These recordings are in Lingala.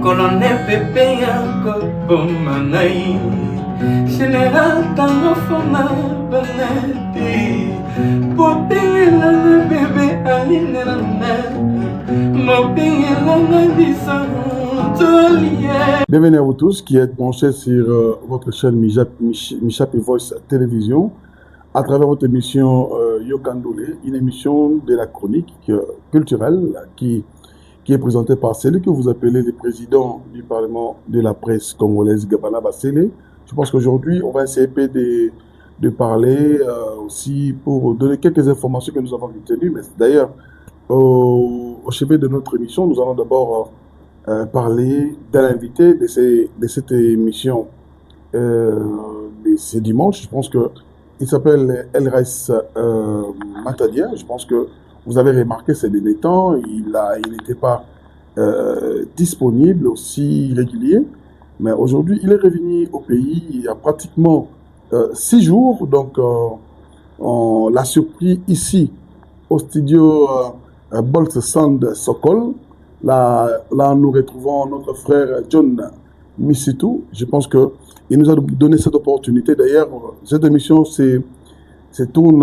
Colonel Pepe yako bomanai General tango fona banati Popengela na bébé alinela na Mopengela na disa tolia. Bienvenue à vous tous qui êtes branchés sur votre chaîne Michapi Voice Télévision à travers votre émission Yokandole, une émission de la chronique culturelle qui est présenté par celui que vous appelez le président du Parlement de la presse congolaise, Gabana Bassele. Je pense qu'aujourd'hui, on va essayer de parler aussi pour donner quelques informations que nous avons retenues. Mais d'ailleurs, au chevet de notre émission, nous allons d'abord parler de l'invité de cette émission de ce dimanche. Je pense qu'il s'appelle Elraïs Matadia. Je pense que vous avez remarqué ces derniers temps, il n'était pas disponible, aussi régulier. Mais aujourd'hui, il est revenu au pays il y a pratiquement 6 jours. Donc, on l'a surpris ici, au studio Bolt Sound Sokol. Là, nous retrouvons notre frère John Misitu. Je pense qu'il nous a donné cette opportunité. D'ailleurs, cette émission se tourne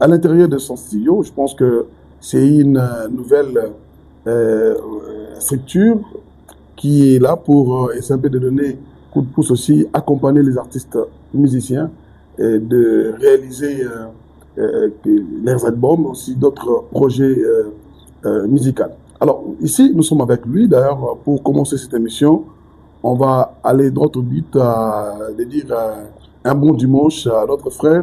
à l'intérieur de son studio. Je pense que c'est une nouvelle structure qui est là pour essayer de donner coup de pouce aussi, accompagner les artistes musiciens et de réaliser leurs albums, aussi d'autres projets musicaux. Alors ici, nous sommes avec lui. D'ailleurs, pour commencer cette émission, on va aller droit au but de dire un bon dimanche à notre frère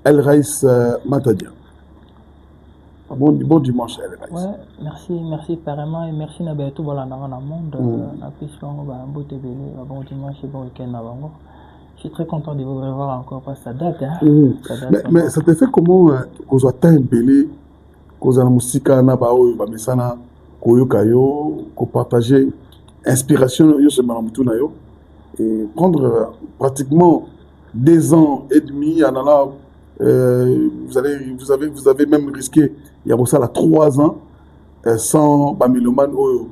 Elraïs Matadia. Bon dimanche, Elraïs. Ouais, merci carrément et merci à tout le monde. Bon dimanche et bon week-end à vous. Je suis très content de vous revoir encore parce que ça date. Hein? Mais ça te fait comment qu'on soit tant belé, qu'on a la musique, qu'on partager inspiration, et prendre pratiquement 2 ans et demi en allant. Vous avez même risqué, il y a ça là 3 ans sans Bamiloman ou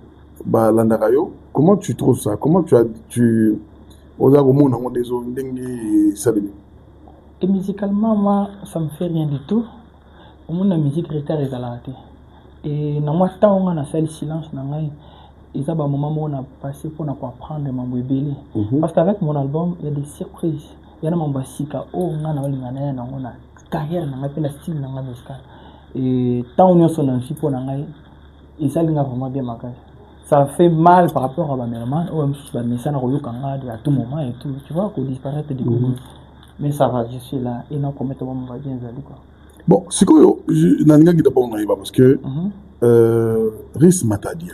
Landarayo. Comment tu trouves ça? Comment Et musicalement, moi, ça me fait rien du tout. Au monde la musique retard est à la tête. Et dans moi, tant on a fait le silence, il y a un moment où on a passé pour apprendre mon bébé. Parce qu'avec mon album, il y a des surprises. Il y a des basika oh on a carrière on a fait la style on a musical et tant on est on pour et ça linga vraiment bien marqué. Ça fait mal par rapport à Bamelman ou mais ça n'a rien à tout moment et tout tu vois qu'on disparaître du coup mais ça va je suis là et non comment on va bien aller quoi. Bon c'est quoi nanga qui d'abord on parce que Ris Matadia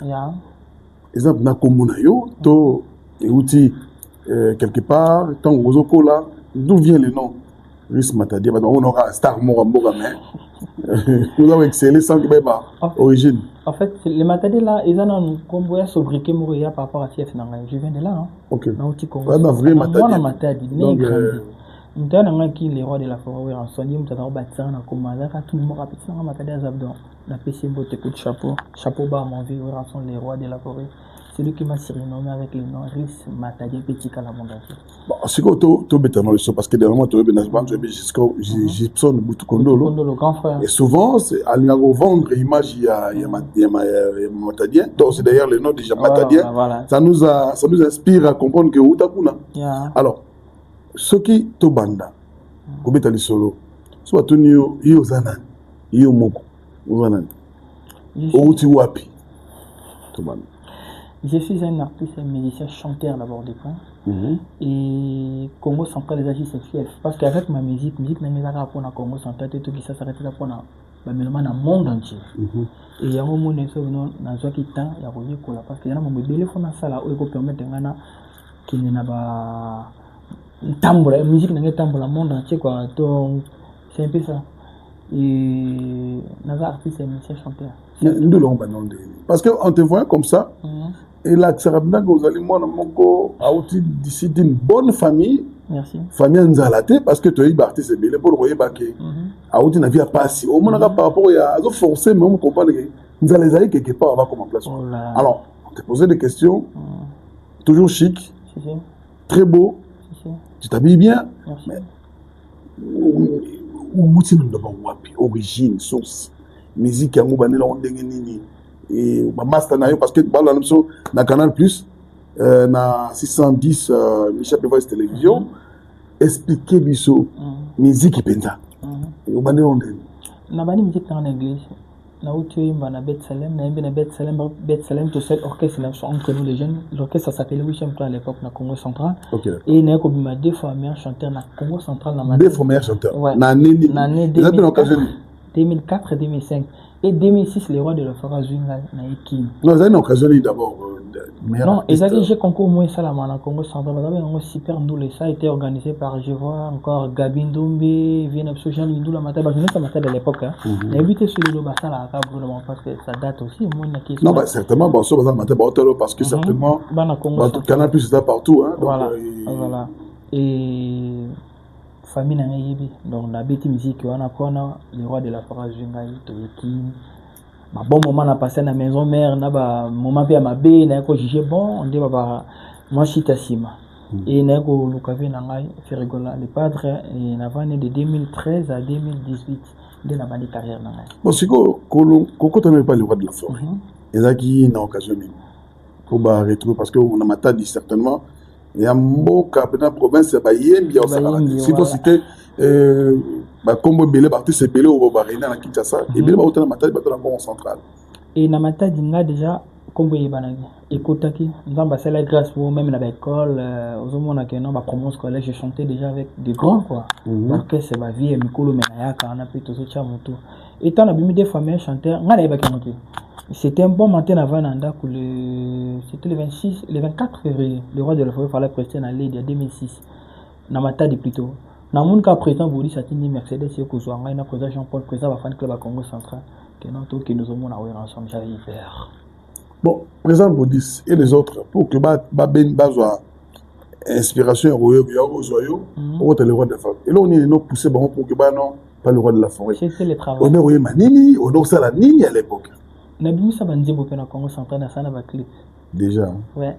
exemple na komuna yo to et outil quelque part tant Rosoko là d'où vient le nom Ris Matadia? On aura Star Moramboga mais nous avons excellé sans que origine. En fait les Matadia là ils ont un combo sobriquet Mouria par rapport à TF Nanga. Je viens de là hein. OK. On a vrai Matadia né grandi. Nous qui les rois de la forêt en soigné nous avons bâti ça na komanda tout le monde rapide ça Matadia zabdo la PC botte coup de chapeau bas mon vieux sont les rois de la forêt. C'est lui qui m'a surnommé avec le nom Ris Matadia Petit Kalamonga. Bon, c'est quoi tu bétano parce que dernièrement tu Gibson Boutokondolo le grand frère. Et souvent c'est à vendre image il y a Matadia. Donc c'est d'ailleurs le nom de Matadia. Voilà. Ça nous inspire à comprendre que Utakuna. Alors ce qui to banda ko bétali solo soit tu yo zanan yo moko zanan outi wapi to banda. Je suis un artiste, un musicien, chanteur d'abord du point. Et Congo central des artistes fiers. Parce qu'avec ma musique n'est pas pour la Congo central, tout ça s'arrête là pour la mélomane dans le monde entier. Et il y a un moment où dans ce qui temps, il y a un peu parce qu'il y a un moment où il y a un salle où il peut permettre qu'il n'y a pas tambour, la musique n'est pas tambour, le monde entier quoi. Donc c'est un peu ça. Et naza artiste et musicien chanteur. Nous l'avons demandé. Parce qu'en te voyant comme ça, et là, tu que vous allez moi, d'ici d'une bonne famille. Merci. Famille Nzalate, parce que tu es artiste et bien, pour le voyer, tu n'as pas passé. Au moins, par rapport à forcer, mais on comprend que nous allons quelque part avant comme place. Alors, on te posait des questions, toujours chic, très beau, tu t'habilles bien, mais où tu nous demandes origine, source, musique, et ma master parce que dans Canal Plus, na 610 Michel Voice Télévision, expliquer biso musique penza. Et au bande on na bani musique en anglais. Na utu na Bethlehem, na Bethlehem tout seul orchestre là entre nous les jeunes. L'orchestre s'appelait Wisham à l'époque na Congo central. Et na ko bima deux fois meilleur chanteur na Congo central na deux fois meilleur chanteur. Na année 2004 et 2005 et 2006 les rois de la forêt Zunga na Ekin. Non, ça une occasion d'abord. Non, j'ai concours moins ça là na Congo central. On super ndoule ça a été organisé par je vois encore Gabi Ndombe, Vienna Jean Ndoula Mata, bah je ne sais de l'époque hein. Éviter celui de ça là parce que ça date aussi moins na question. Non, bah certainement bon ça Mata parce que certainement Canal Plus c'est partout hein. Voilà. Et famille na yebi donc la bête musique on a kona les rois de la forêt Zunga Toyeki. Bon moment na passé na maison mère na ba moment pe ma bé na ko juger bon on dit baba moi chita sima et na ko lukavi na ngai ferigola le padre et na vane de 2013 à 2018 de la bande carrière na ngai bon siko ko tamé pas le roi de la forêt ezaki na occasion ni ko ba retrouver parce que on a mata dit certainement et en mboka na province ba yembi au Sahara si faut citer comme belé artiste belé au Barina na Kinshasa et belé ba otana matadi ba na Congo central et na matadi nga déjà comme yebanagi ekotaki nzamba c'est la grâce pour même na école ozomona que non ba promo scolaire je chantais déjà avec des grands quoi parce que c'est ba vie mikolo menayaka on a pu tout ça moto étant na bimi des familles chanteurs nga na yebaki moto c'était un bon matin avant Nanda c'était le 24 février le roi de la forêt fallait prester na Lady en 2006 na matadi plutôt na mon cas président Boris Satini Mercedes et Kozwa ngai na président Jean-Paul président va fan club à Congo central que non tout que nous avons na ensemble j'avais faire bon président Boris et les autres pour que ba soit inspiration royo au le roi de la forêt et là on est non poussé bon pour que non pas le roi de la forêt c'était le travail on est manini on est ça la nini à l'époque na bimisa banzi bope na Congo central na sana ba clip déjà ouais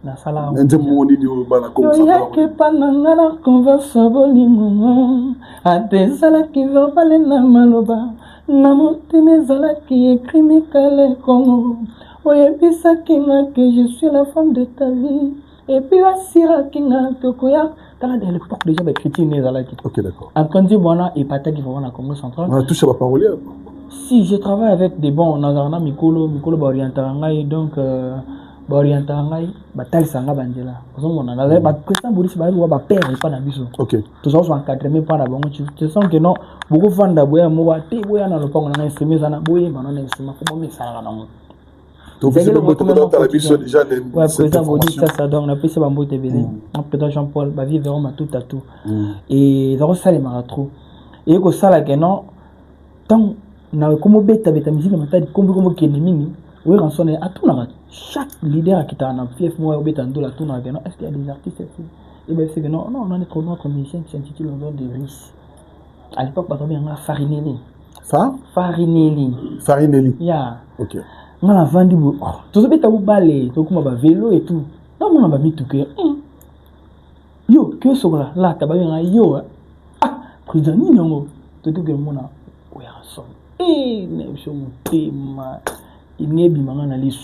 na sala nze moni di bana Congo central yake pananga na conversa bolingo atezala ki verbale na maloba na motema ezala ki écrit Mikale Congo oyebisa kinga que je suis la femme de ta vie et puis la sira kinga tokoya dans l'époque déjà ba critique ezala ki OK d'accord Antoine Bona et Pata qui vont na Congo central on a touché à parolier si je travaille avec des bons on a mikolo ba oriental ngai donc ba oriental ngai ba talisanga banjela ozomona na ba président Boris ba wa ba père pas na biso OK tout ça sont encadrés mais pas na bango tu sens que non beaucoup vanda boya mo ba te boya na lopango na instrument sana boye ba na instrument ko mo sala na mo donc c'est le la biso déjà des ouais président Boris ça donc on a pris ba mbote belé en président Jean-Paul ba vivre vraiment tout à tout et ça resale mara trop et ko sala que non tant na comme beta musique matadi comme kenimini oui rançon à tout chaque leader qui t'a en fief moi beta ndola tout na est-ce qu'il y a des artistes ici et ben c'est que non on est trop notre musicien qui s'intitule on donne des risques à l'époque pas tomber en Farinelli ya OK on a vendu tout beta ou balé tout comme ba vélo et tout non on a mis tout que yo que so là ta ba yo ah président ni non tout que mon a oui rançon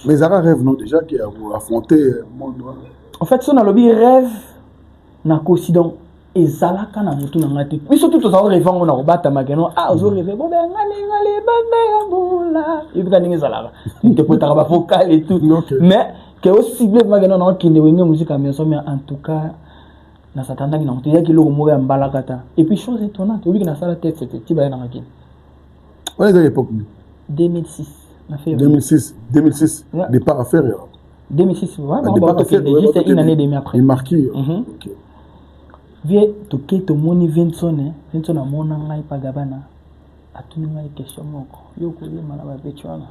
mais Zara rêve non déjà qui a affronté monde en fait son lobby rêve na coïncidence et zalaka na mutu na ngati mais surtout to ça rêve on a robata mageno ah zo rêve bon ben ngale banda ya bula et puis quand zalaka tu peux ta ba vocal et tout mais que aussi bien mageno na kinde wenge musique mais en tout cas na satanda na mutu ya kilo mo ya mbalakata et puis chose étonnante oui que na sala tête c'était tiba na ngaki on est à l'époque 2006 ouais. Départ à faire 2006 ouais, juste une année demi après il marqué OK vie to moni Vincent a mona ngai pagabana atuni ngai question moko yo koyema na bapetwana.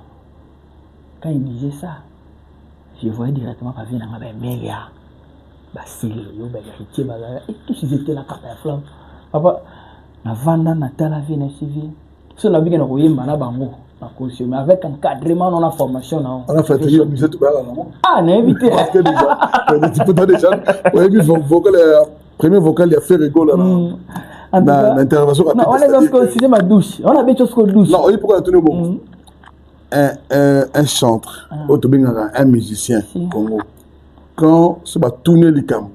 Quand il disait ça, je voyais directement pas venir dans ma mère. Basile, yo ba héritier bazala et tous ils étaient là carte à flamme. Papa na vanda na tala vie na suivi. So na bika na koyema na bango. Na caution mais avec encadrement dans la formation na. On a fait le musée tout bas non. Ah, na évité. Parce que déjà, tu peux donner déjà. Ouais, puis vocal premier vocal il a fait rigolo là. Dans l'intervention rapide. Non, on est dans ce c'est ma douche. On a bien chose que douche. Non, il pourrait tourner bon. Un chanteur, un musicien Congo. Quand ça va tourner les cams,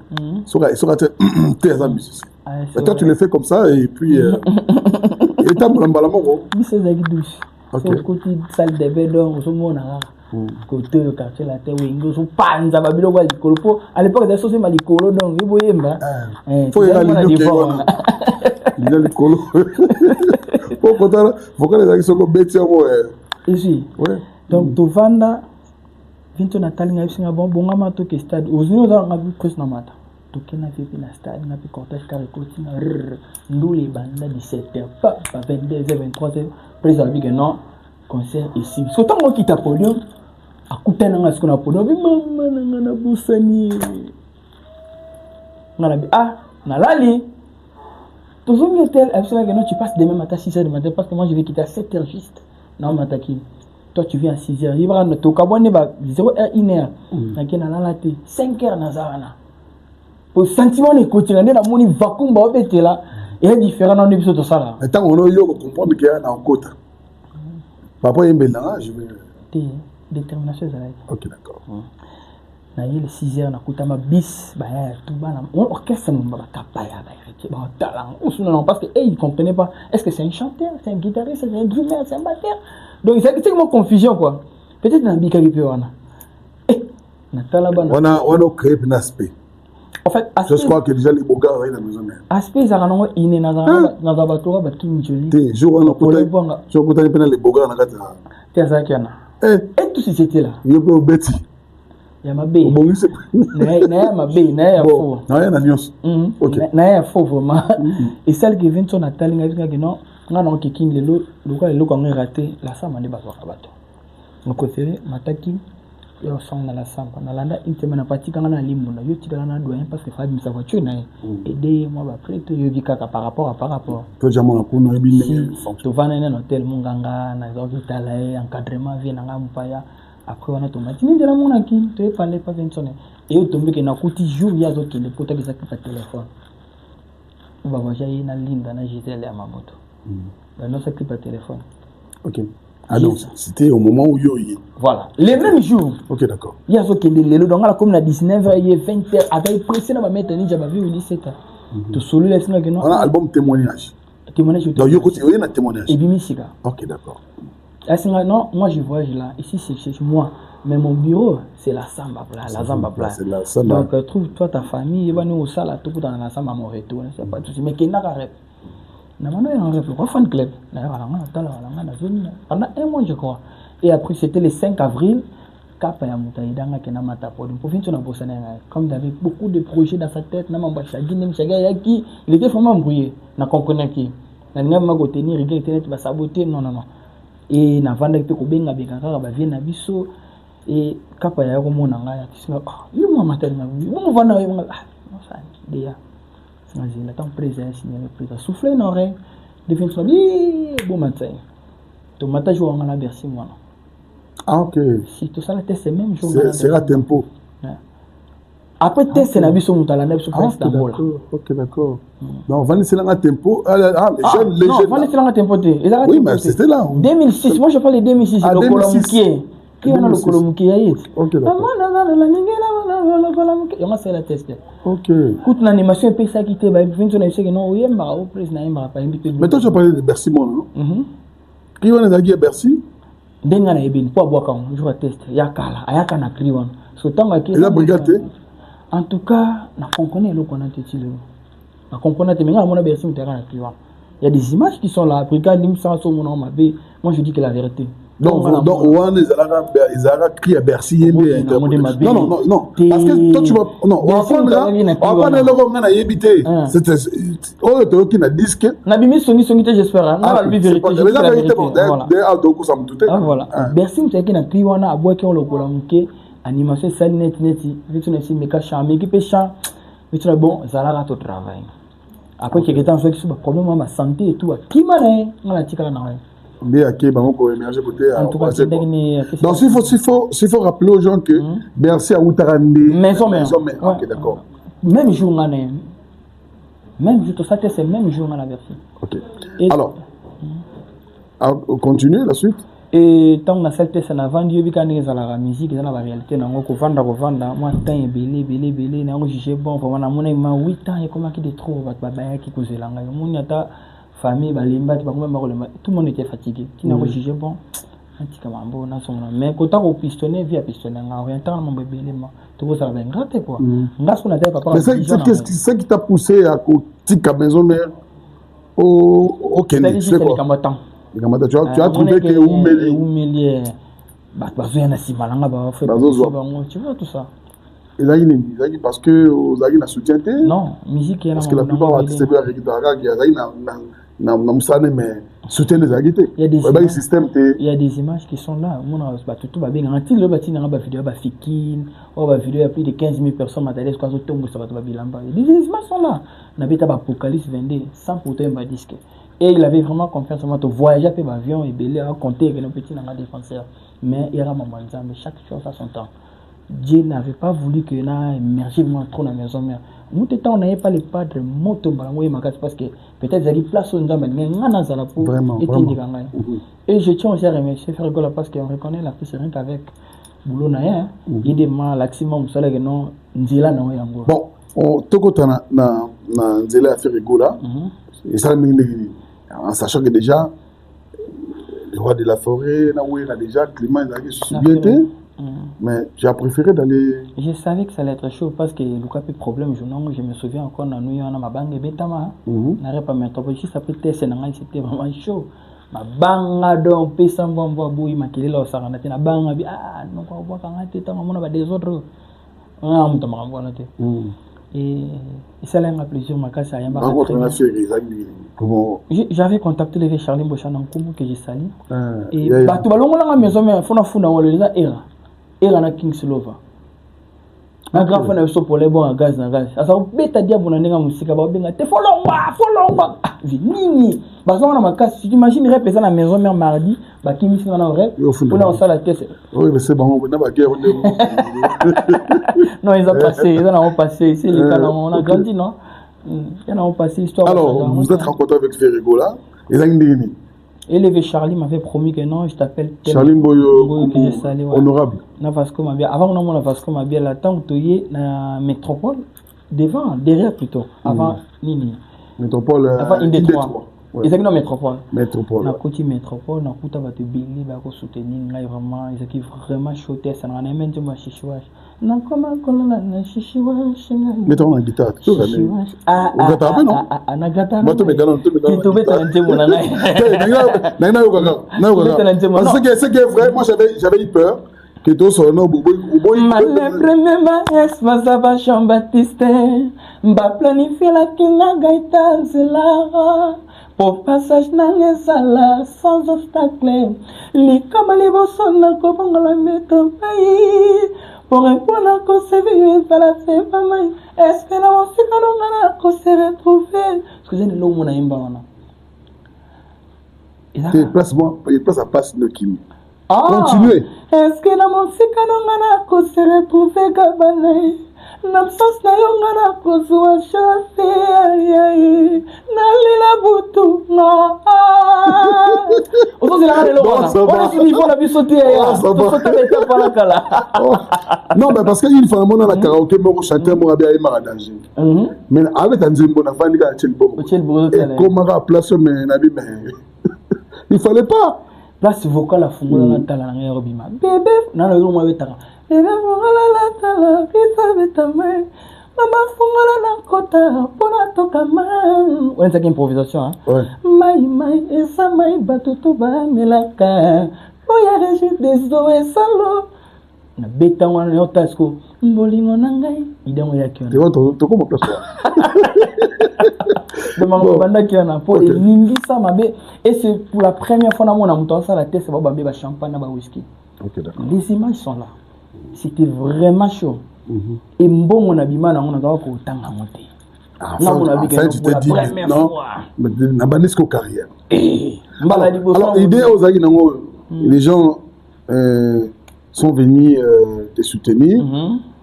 ça va être très musicien. Mais toi tu le fais comme ça et puis et t'as mon emballement. Oui, c'est la douche. C'est côté salle de bain donc au monde là. Côté quartier la terre wingo so panza babilo kwa likolo po à l'époque des sociétés malikolo donc il boyemba. Faut y aller il a likolo. Pour content, faut que les gens soient bêtes moi. Ici. Ouais. Donc to vanda vinto natali ngai singa bon ngama to ke stade ozino za ngabi press na mata to kena vipi na stade ngapi cortège carré continue ndule banda 17h pas 22h 23h président dit que non concert ici parce que tant qu'on quitte podium akutana nga sikona podium bi mama na busani ngana bi na lali to zongi tel absolument que non tu passes demain matin 6h du matin parce que moi je vais quitter à 7h juste. Non, Mataki. Toi, tu viens à 6h. Il va rendre ton cabane 0h, 1h. Nakena la 5h Nazarana. Pour sentiment les coaching, on est dans mon vacuum, bah, on là. Et est différent dans l'épisode de ça là. Mais tant qu'on a eu comprendre qu'il y a un côté. Papa est mélange, je vais. Détermination, ça va être. Ok, d'accord. Na ile 6h na kutama bis ba tout bana orchestre mon ba kapaya ba héritier ba talent ou non parce que ils comprenaient pas est-ce que c'est un chanteur, c'est un guitariste, c'est un drummer, c'est un batteur. Donc c'est une confusion quoi. Peut-être na bika qui wana. Na talaba na on a créé un aspect. En fait, je crois que déjà les bogas dans la maison mère. Aspect ça rango iné na za bato ba tout joli. Té jour on a côté. Je côté pena les bogas na kata. Té ça kiana. Et tout c'était là. Yo be obeti. Ya mabe na mabe na ya fo na na news OK na ya fo vraiment et celle qui vient son atali nga que non nga na kikin lelo lelo ko raté la samba ne bato bato mon côté mataki yo song na la samba na landa inteme na patika nga na limbo na yo tikala na doyen parce que fa bi sa voiture na aider moi ba près to yo bikaka par rapport to jamaa ko na bi to vana na hotel munganga na zo kitala encadrement vie na nga mpaya. Après on a tombé tu de la mon qui tu parler pas ventionné et au tombé que na kuti jour ya zo qui le pota qui ça qui téléphone on va voir j'ai na linda na Gisèle à ma moto dans notre qui par téléphone. OK. Alors c'était au moment où yo y voilà les mêmes jours. OK, d'accord. Il y a zo qui le donc là comme na 19h et 20h avec pressé na ba mettre ni jaba vu 17h to solo laisse na que non on a album témoignage donc yo côté y a témoignage et bimisika. OK, d'accord. Non, moi je voyage là. Ici c'est chez moi. Mais mon bureau, c'est la samba plat, la zamba plat. Donc trouve-toi ta famille, va nous au sala, tout dans la samba mon retour. C'est pas tout. Mais qui n'a pas rep. Na mano un rep, quoi fan club. Pendant un mois je crois. Et après c'était le 5 avril. Kapa ya mutaidanga kena matapo. Pour finir na bossana. Comme il avait beaucoup de projets dans sa tête, na mambasha ginem chaga yaki, il était vraiment embrouillé. Na comprenait qui. Na ngama ko tenir rigueur internet va saboter non. Et na vanda pe ko benga bekaka ba vie na biso et kapa ya ko mona ngaya tisima yo mo matali na mo vanda yo nga no sa dia na zina tant présence ni présence souffler na oreille devient ça bon matin to mata jo nga na Bercy moi. Ah OK. Si tout ça la test même jour c'est la tempo. Après test na biso mutala na biso presse d'Angola. OK, d'accord. Donc Vanessa c'est la tempo les jeunes non Vanessa c'est la tempo oui mais c'était là 2006 moi je parle de 2006 le Colombier qui on a le Colombier OK d'accord on c'est la test OK toute l'animation et ça qui était ba vinto na que non oyemba au président yemba pas invité mais toi tu as parlé de Bercy non qui on a dit à Bercy denga na ebin po boka on joue test yakala ayaka na kriwan so tanga ki la brigade. En tout cas, na comprenez le qu'on a titulé. Na comprenez mais on a bien sûr terrain client. Il y a des images qui sont là, brigade nim sans son mon ma B. Moi je dis que la vérité. Donc, on ils ont crié à Bercy. Non. Parce que toi, tu vas. Non, on va prendre le éviter. C'était. On est qui n'a disque. Nabimi Sony, j'espère. Voilà. Bercy, vous savez qu'il y a un client à boire qui ont le colonqué. Animation, ça net. Vite, on a essayé de me cacher. Mais qui peut chanter. Vite, bon, ça a l'air de travail. Après, il y a des gens qui ont des problèmes de santé et tout. Qui m'a dit on a tiré la narine. En tout cas, donc s'il faut rappeler aux gens que Bercy a Outarandé maison mère. Ok, d'accord. Même jour même jour, ça c'est même jour à la Bercy. Ok. Alors, on continue la suite. Et tant que cette test n'a vendu, il y a la musique, il y a la réalité, on a vendre, moi temps est belé, on a jugé bon, on a mon 8 ans et comment qui est trop, qui cause la mon yata famille, tout le monde était fatigué. Tu n'as pas jugé bon, mais quand on a pistonné, via pistonné, on a rien tant mon bébé, tout ça va être raté quoi. C'est qui t'a poussé à côté de la maison mère au Kenya. C'est quoi? Tu as trouvé que Oumeli tu vois tout ça. Parce que vous avez un soutien. Non, musique. Parce que la plupart des artistes soutien des agriculteurs. Il y a des images qui sont là. Tout va bien. Il y a plus de 15 000 personnes. Il y a des images sont là. On a vu Apocalypse 22 sans pourtant un disque. Et il avait vraiment confiance en moi de voyager avec l'avion et belé à compter avec nos petits défenseurs. Mais il y a un moment mais chaque chose a son temps. Dieu n'avait pas voulu que n'a émergé trop dans la maison mère. Nous on n'avait pas le padre moto parce que peut-être il y a des places où nous avons pour et je tiens aussi à remercier Frère Gola parce qu'on reconnaît la plus rien qu'avec boulot naïen. Il demande l'aximum ça que non Nzela na yango. Bon, on tokota na Nzela à Frère Gola. Et ça en sachant que déjà le roi de la forêt a déjà climat bien. Mais j'ai préféré d'aller. Je savais que ça allait être chaud parce que le cas de problème, je me souviens encore dans New York, ma banque Betama. N'arrête pas métropole, si ça peut être c'était vraiment chaud. Ma banque donc pesa mbombo boui makili la sarana tina banque bi non pas voir quand tu t'as mon des autres. On me demande voilà et ça l'a un plaisir ma casse à yamba. J'avais contacté les Charlie Bochan en Kumu que j'ai sali. Et bah tu vas longuement la maison mais faut na funa wala les era. Era na King Silova. Na grand fana so pour les bons à gaz na gaz. Asa beta dia bona ninga musika ba benga te folongwa. Nini. Bah ça on a ma casse, tu imagines répéter la maison mère mardi, bah qui mission na vrai. Pour la salle la tête. Oui, mais c'est bon, on n'a pas guerre. Non, ils ont passé, c'est les canons, on a grandi non. Ils ont passé histoire. Alors, vous êtes rencontré avec Ferrigola et là et le Charlie m'avait promis que non, je t'appelle Charlie Boyo honorable. Na Vasco m'a bien avant on a Vasco m'a bien la temps tu y na métropole derrière plutôt avant Nini. Métropole avant Indétroit. Exactement métropole. Métropole. Na côté métropole na kuta ba te bili ba ko soutenir là vraiment ils qui vraiment choté ça na même tu ma chichouage. Na comment kolona na chichouage. Mettons la guitare. Tu vois on gata pas non? Na gata. Moi tu me gagne tu me t'as un mon nana. C'est que vrai moi j'avais eu peur que tout son nom bobo le premier maes mazaba Jean Baptiste mba planifier la kinga gaita zela pour passage n'angezala sans obstacle likama liboso na kobongola meto pays pour un point à conserver la c'est pas mal est-ce que la musique a qu'on se retrouver excusez le mot na imba wana il place à passe le Kim. Continuez. Est-ce que la musique n'a pas se retrouver Gabane? N'absence na yongana kozwa chasse nalila butu na ozo la lelo on est niveau la bisoté non mais parce qu'il faut mon na karaoké mon chanteur mon abia ma danger mais avec Nzimbo na fandi ka chelbo et comment la place mais na bi mais il fallait pas place vocale à fungola na tala na robima bébé na na yo mo betaka bébé fungola la tala pita betame mama fungola na kota pona toka man on c'est une improvisation hein mai esa mai batutu ba melaka oya rejet des eaux et salo na beta wana yo tasko mbolingo na ngai idango ya kiona to comment place de mango banda kiona po et ningisa mabe et c'est pour la première fois na mona muto ça la tête ba bambe ba champagne na ba whisky. OK, d'accord. Les images sont là. C'était vraiment chaud. Et mbongo na bima na ngona ka ko tanga monter. Enfin, tu t'es dit, non, na banisco carrière. Alors, idée aux aïe, les gens sont venus te soutenir.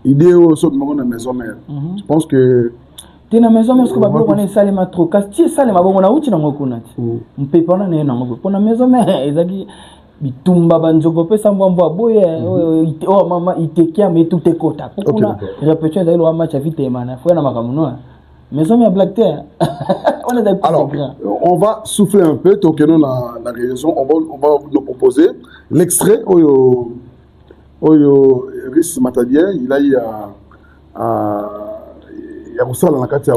Idée aux autres, na maison mère. Je pense que tu na maison mère, parce que bablo connaît salima trop. Quand tu salima bon na uti na ngokunati. Mpe pona na na ngoko. Pona maison mère, ezaki bitumba banzoko pesa mbwa boye oh mama itekia mais tout est kota. Pourquoi répétition d'ailleurs au match vite mana. Faut na makamuno. Maison mère Black Terre. On est d'accord. Alors, on va souffler un peu, donc nous la raison, on va nous proposer l'extrait Oyo Riss Matadien, il a eu il y a Roussal dans la carte, il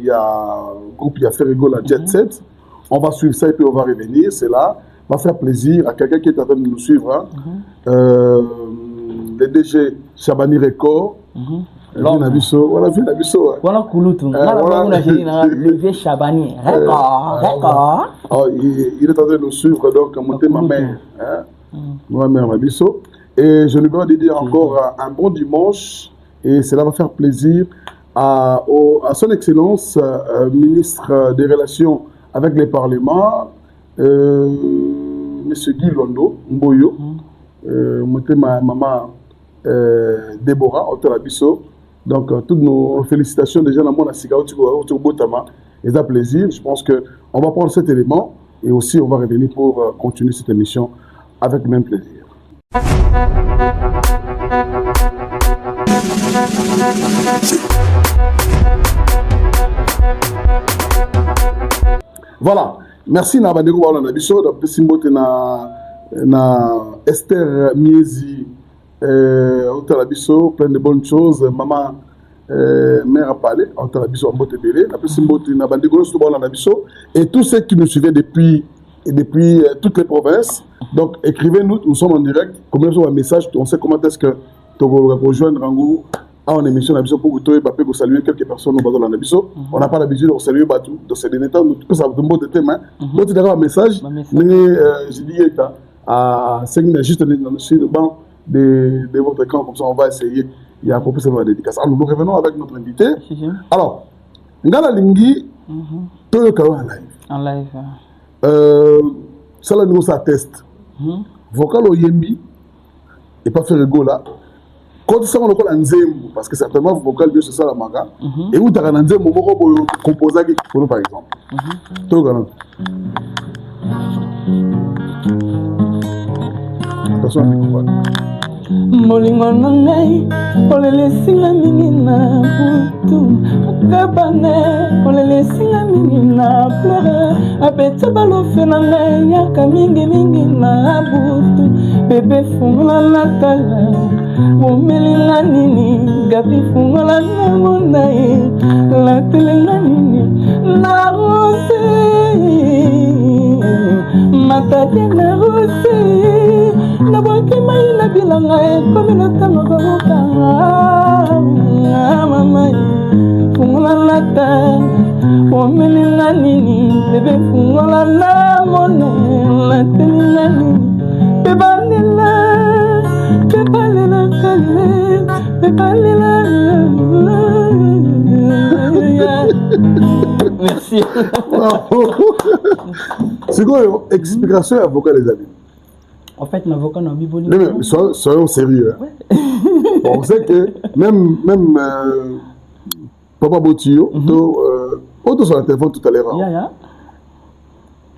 y a groupe, il y a Ferrigo, la Jet Set. On va suivre ça et puis on va revenir. C'est là, on va faire plaisir à quelqu'un qui est en train de nous suivre. Le DG Chabani Record. Voilà, vu la biso. Voilà, Kouloutou. Le vieux Chabani. Record. Il est en train de nous suivre, donc, monter ma mère. Ma mère, ma biso. Et je lui dois dire encore un bon dimanche. Et cela va faire plaisir à son Excellence, ministre des Relations avec les Parlements, M. Guy Londo, Mboyo, ma maman Déborah, Auteur Abisso. Donc, toutes nos félicitations déjà dans le monde à Siga, au Botama. Et ça plaisir. Je pense qu'on va prendre cet élément et aussi on va revenir pour continuer cette émission avec le même plaisir. Voilà. Merci Nabandego Baola Nabiso. D'après Simbote na Esther Miezi. Auteur Abisso, plein de bonnes choses. Maman, mère a parlé. Auteur Abisso, en botte belé. D'après Simbote Nabandego Baola Nabiso. Et tous ceux qui nous suivaient depuis toutes les provinces. Donc écrivez-nous, nous sommes en direct. Communiquez un message, on sait comment est-ce que tu vas rejoindre Rangou en émission Nabiso pour que saluer quelques personnes au bas de Nabiso. On n'a pas l'habitude de saluer Batou. Donc c'est des temps, nous ça vous de thème. Donc tu as un message, mais j'ai dit à 5 minutes juste sur le banc de votre écran, comme ça on va essayer. Il y a un peu de dédicace. Alors nous revenons avec notre invité. Alors, Ngala Lingi, tout le cas en live. En live. Ça là nous ça teste. Vocal au Yembi et pas faire ego là. Quand ça on le colle en Zembo parce que certainement vocal bien c'est ça la maga. Et où t'as un Zembo pour composer pour nous par exemple. Tout grand. Attention au microphone. Molingo nangai olele singa mingi na butu kabane olele singa mingi na pleure apeta balofe nangai yaka mingi mingi na butu bebe fungola na tala womelinga nini gapi fungola na monai la telenga nini na rose matade na rose na boki mai na bilanga comme le temps de mama fungola la terre womelinga nini bebe fungola na monai la telenga nini bebalela merci. C'est quoi l'explication à avocat les amis? En fait, l'avocat n'a pas de soyons sérieux. Hein. Bon, on sait que même Papa Botio, on sur le téléphone tout à l'heure.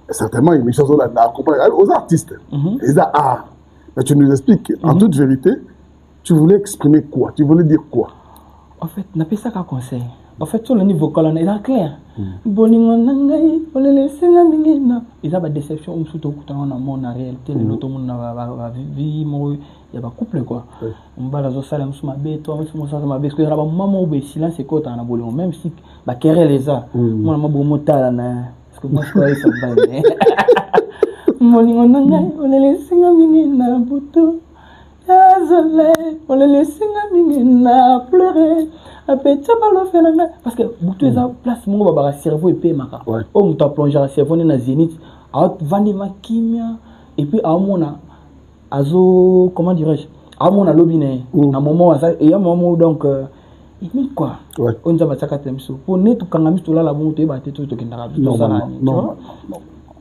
Certainement, il me chose là d'accompagner aux artistes. Les arts. Mais tu nous expliques, en toute vérité, tu voulais exprimer quoi? Tu voulais dire quoi? En fait, n'a pas ça qu'un conseil. En fait, sur le niveau vocal, il est clair. Boningo nangai, on les laisse la mingina. Ils ont des déceptions, on s'outo dans le monde en réalité, l'autre monde va vivre, il y a un couple quoi. On va dans le salon, on m'a toi, on m'a m'a parce que là-bas, maman ou silence c'est quoi t'en as boulot, même si bah querelle les a. Moi, m'a beau monter là, parce que moi je crois que ça va. molingo na ngai olelesinga mingi na butu désolé olelesinga mingi na pleurer apetcha balofe na ngai parce que butu eza place moko babaka cerveau epemaka oyo moto aplongera cerveau ne na zénith avandi makimia et puis aomona azo comment dirais-je aomona lobi na ye na moment eya moment donc ini quoi on nzaba tsaka temso pour ne tukanga miso tolala bongo toyeba te tokendaka tosala nini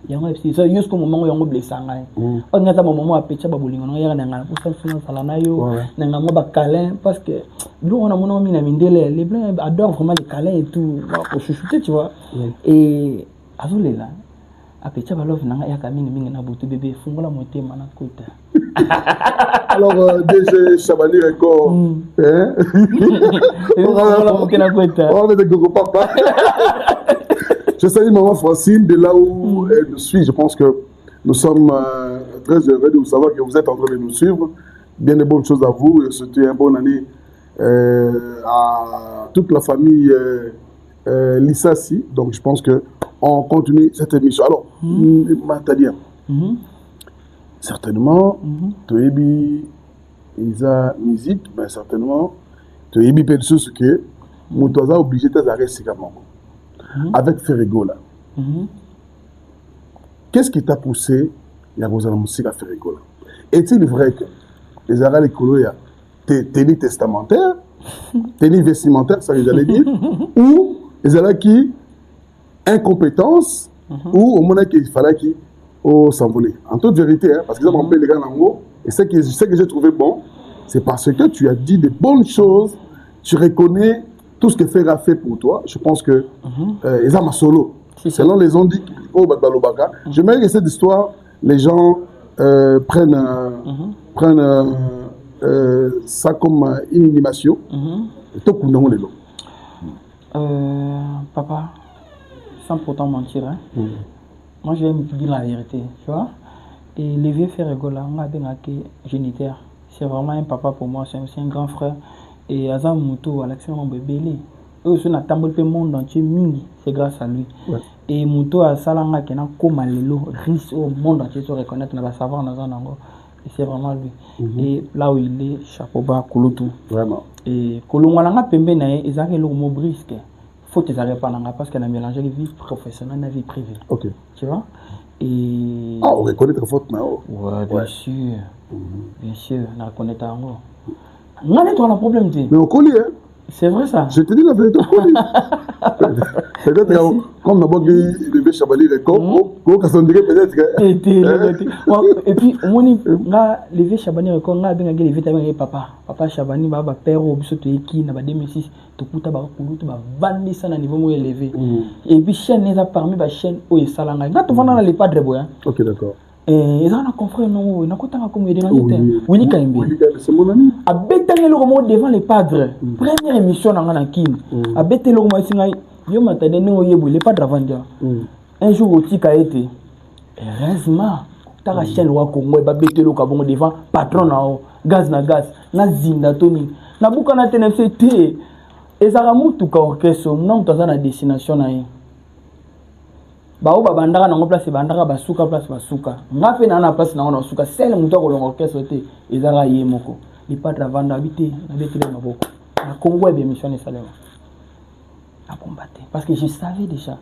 yango epsi so jusqu'au moment yango blessa ngai on nyata moment apetcha babolingo na yaka na ngala pour ça finance sala na yo na ngamo ba câlin parce que nous on a mon ami na mindele les blancs adorent vraiment les câlins et tout pour chouchouter tu vois et azolela apetcha balof na yaka mingi na butu bébé fungola motema na kota. Alors DG Chabani Record hein on va de gogo papa. Je salue maman Francine de là où elle nous suit. Je pense que nous sommes très heureux de vous savoir que vous êtes en train de nous suivre. Bien de bonnes choses à vous et surtout une bonne année à toute la famille Lissassi. Donc je pense que on continue cette émission. Alors, Matadia, certainement, tu as eu la musique, mais certainement, tu as eu des choses que tu es obligé de s'arrêter avec Ferrego là. Qu'est-ce qui t'a poussé à la musique à Ferrego là? Est-il vrai que les arrêts écolos, tennis testamentaire, tennis vestimentaire, ça les allait dire, ou les arrêts qui incompétence, ou au moment qu'il fallait qu'il s'envoler. En toute vérité, hein, parce que ça m'appelle les gars en haut, et ce que j'ai trouvé bon, c'est parce que tu as dit de bonnes choses, tu reconnais tout ce que Ferra fait pour toi. Je pense que ils ont ma solo. Selon les on dit au Balobaka. J'aimerais que cette histoire, les gens prennent ça comme une animation. Papa, sans pourtant mentir, hein, moi je vais me dire la vérité, tu vois. Et le vieux Ferregola, on a bien géniteur. C'est vraiment un papa pour moi, c'est aussi un grand frère. Et Azam Mouto, Alexandre Mbébélé, eux aussi, on a tambouré le monde entier, mingi, c'est grâce à lui. Et Mouto a salanga qui n'a comme lelo, risque au monde entier se reconnaître, on va savoir dans un angle. Et c'est vraiment lui. Et là où il est, chapeau bas, Kouloutou. Vraiment. Et Kouloumwalanga Pembe nae, ils ont le mot brisque. Faut que tu n'arrives pas parce qu'elle a mélangé la vie professionnelle et la vie privée. Ok. Tu vois? Et... Ah, on reconnaît ta faute, non? Ouais, bien sûr. Bien sûr, on reconnaît ta faute. On a un problème. Mais on connaît, hein? C'est vrai ça. Je te dis la vérité, on connaît. Peut-être comme on a beau lever Chabani Record, on peut-être peut-être. Et puis, on a levé Chabani Record, on a bien levé papa. Papa Chabani, papa père, au biso qui n'a pas 2006, tout le temps, tout le ça à niveau où élevé. Et puis, chaîne est parmi les chaînes où il s'alanga. Là, tu vois, on n'a pas de bois. Ok, d'accord. Et ils ont un confrère, non, ils ont un comme il est Willy Kaimbe. C'est mon ami. A bêter le roman devant les padres. Première émission dans la kin. A bêter le roman, yo m'attendais, non, il n'est pas de ravandia. Un jour, au tic a été. Heureusement, t'as la chaîne loi Congo, et bêter le cabon devant, patron na gaz, na zinda toni. Na bouka na TNFT. Et ça ramou tout cas orchestre, non, t'as la destination na y. Ba o babandaka na place bandaka basuka place basuka ngape na place na ona suka sele muto ko longo orchestre te ezala ye moko ni pas travander habiter na betile maboko na Congo et émission salema à combattre parce que je savais déjà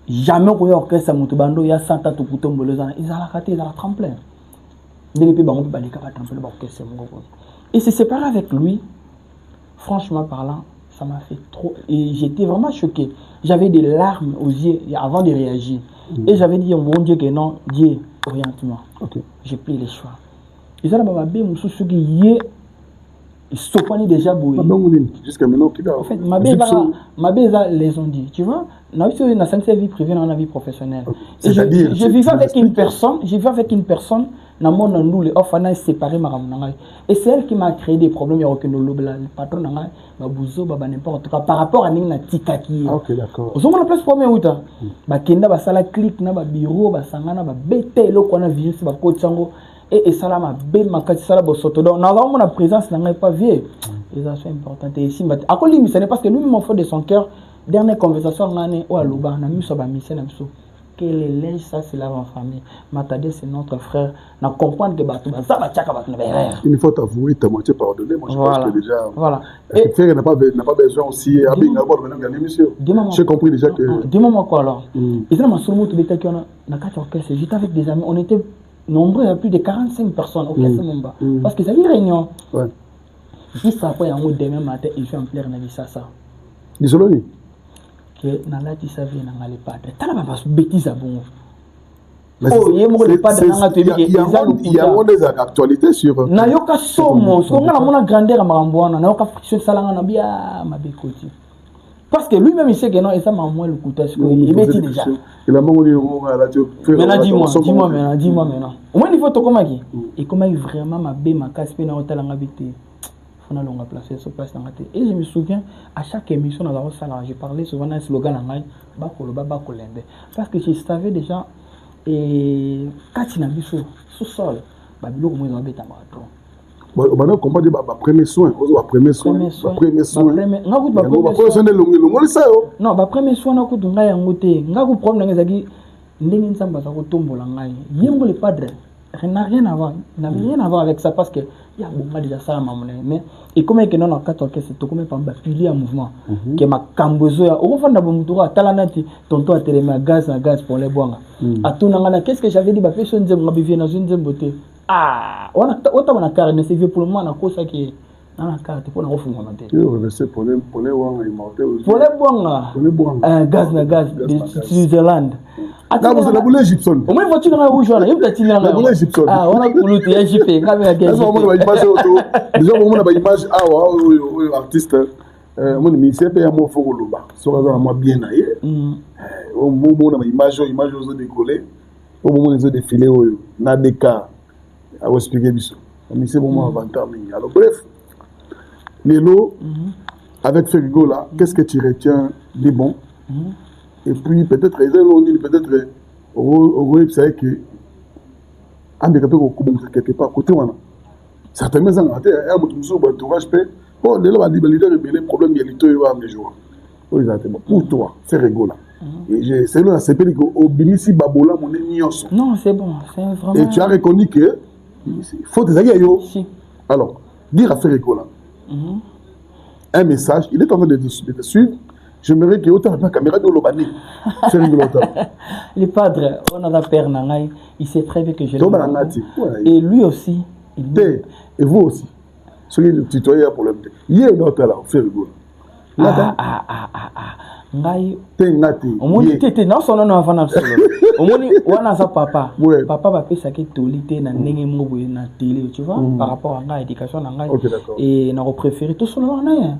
jamais ko orchestre muto bando ya 100 tatu kutombolo za ezala kate ezala tremplin ndenge pe bango balika ba tremplin ba orchestre moko et se séparer avec lui franchement parlant ça m'a fait trop et j'étais vraiment choqué. J'avais des larmes aux yeux avant de réagir. Et j'avais dit, mon Dieu, que non, Dieu, oriente-moi. J'ai pris les choix. Et ça, ma bébé, mon souci, il est déjà bouillé. Jusqu'à maintenant, en fait, ma bébé, les ont dit. Tu vois, on a une vie privée, dans la vie professionnelle. Je vivais avec une personne, dans mon nom, les orphelins séparés, et c'est elle qui m'a créé des problèmes. Il y a aucun le patron, n'importe quoi, par rapport à Nina Tikaki. Ok, d'accord. Vous avez la place pour moi, Kenda, Basala clic, na bureau, Basangana, Bete, lo, qu'on a vu, c'est ma coach, et ça, ma belle, ma cassala, Bosoto. On a vraiment la présence, n'a pas vu. Les actions importantes. Et ici, à quoi limite, ce n'est parce que lui, mon frère de son cœur, dernière conversation, on a eu sur la mission, que Makelele, ça c'est la famille. Matadé, c'est notre frère. On comprend que ça va tchaka va il faut t'avouer, ta moitié pardonner. Moi, je pense que déjà. Voilà. Et frère n'a pas besoin aussi. J'ai compris déjà que. Dis-moi quoi alors. Et là, ma soulmou, tu étais na quatre orchestres. J'étais avec des amis. On était nombreux, il y a plus de 45 personnes au Orchestre Mumba. Parce que ça une réunion. Ouais. Juste après, en haut, demain matin, il fait un plaire na ça. Désolé. Que na la tu savais na les padres. T'as la pas bêtise à bon. Il y a des actualités sur. Na yoka somo, so nga na mona grandeur à Marambouana, na yoka friction salanga na bia ma bekoti. Parce que lui-même il sait que non, et ça m'a moins le couteau, il met déjà. Il a moins le radio. Maintenant, dis-moi maintenant. Au moins il faut te comment qui. Et comment il vraiment ma bé ma casse pe na otalanga bité. On a longue placé sur place dans la tête. Et je me souviens, à chaque émission, dans la salle, j'ai parlé souvent d'un slogan en maille, parce que je savais déjà, et quand il a vu sous-sol, Babylon, moi, ils ont été à marathon. Bon, comment dire, premier soin, premier soin. Non, premier soin, on a coupé un côté. On a coupé un côté. N'engin samba ça retombe la ngai. Yembo le padre. N'a rien à voir, n'a rien à voir avec ça parce que il y a beaucoup déjà ça mais et comme que non en quatre orchestres c'est comme par pilier en mouvement que ma cambozo ya au fond da bomutura talanati tonto a téléma gaz pour les boanga atuna ngana qu'est-ce que j'avais dit ba fait sonze ngabi vie na sonze beauté on a carnet c'est vieux pour le moment na kosa qui na la carte pour na refunga matin yo c'est pour les wanga immortel pour les boanga gaz de Switzerland. Là, vous avez voulu Egyptian. Au moins, voiture dans la rouge, il y a peut-être une voulu Egyptian. Ah, on a voulu Egypte. Déjà, on a une image, artiste. Mon ministère paye un mot pour le bas. Soit moi bien aillé. Au moment où on a une image aux décollés, au moment où ils ont défilé, on a des cas à vous expliquer. Mais c'est vraiment avantage. Alors, bref, Lélo, avec ce rigolo là, qu'est-ce que tu retiens des bons? Et puis peut-être peut-être au website que quelque part côté voilà certainement ça a entourage bon les là les problèmes il y a des jours exactement pour toi c'est rigolo et c'est là c'est pénible au bimisi babola mon ignoce non c'est bon c'est vraiment et tu as reconnu que faut des aguilles alors dire à faire rigolo un message il est en train de te suivre. J'aimerais que autant la caméra de l'Obani. C'est rigolo. Le padre, on a la père Nangaï, il sait très bien que je l'aime. Et lui aussi. Et vous aussi. Celui qui tutoie pour le il est dans là, c'est rigolo. Ngai. T'es nati. Au moins, t'étais non, son nom avant solo. Au moins, on a sa papa. Papa va faire ça qui est tolité na n'engé mobo na télé, tu vois, par rapport à la éducation Nangaï. Et n'a préféré tout son nom Nangaï.